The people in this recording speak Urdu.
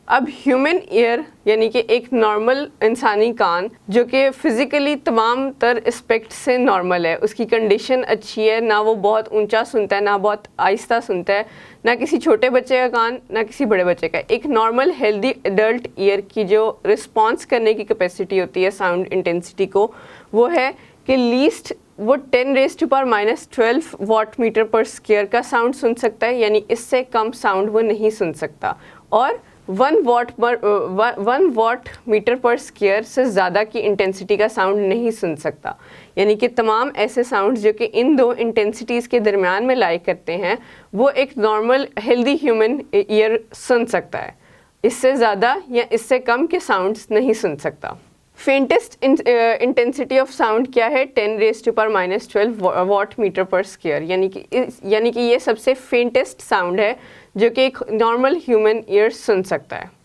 اب ہیومن ایئر یعنی کہ ایک نارمل انسانی کان جو کہ فزیکلی تمام تر اسپیکٹ سے نارمل ہے, اس کی کنڈیشن اچھی ہے, نہ وہ بہت اونچا سنتا ہے نہ بہت آہستہ سنتا ہے, نہ کسی چھوٹے بچے کا کان نہ کسی بڑے بچے کا. ایک نارمل ہیلدی ایڈلٹ ایئر کی جو رسپانس کرنے کی کیپیسٹی ہوتی ہے ساؤنڈ انٹینسٹی کو, وہ ہے کہ لیسٹ وہ 10⁻⁻12 واٹ میٹر پر اسکیئر کا ساؤنڈ سن سکتا ہے, یعنی اس سے کم ساؤنڈ وہ نہیں سن سکتا, اور 1 واٹ میٹر پر اسکیئر سے زیادہ کی انٹینسٹی کا ساؤنڈ نہیں سن سکتا. یعنی کہ تمام ایسے ساؤنڈ جو کہ ان دو انٹینسٹیز کے درمیان میں لائی کرتے ہیں وہ ایک نارمل ہیلدی ہیومن ایئر سن سکتا ہے, اس سے زیادہ یا اس سے کم کے ساؤنڈز نہیں سن سکتا. فینٹسٹ انٹینسٹی آف ساؤنڈ کیا ہے؟ 10⁻12 واٹ میٹر پر اسکیئر, یعنی کہ یہ سب سے فینٹسٹ ساؤنڈ ہے جو کہ ایک نارمل ہیومن ایئر سن سکتا ہے.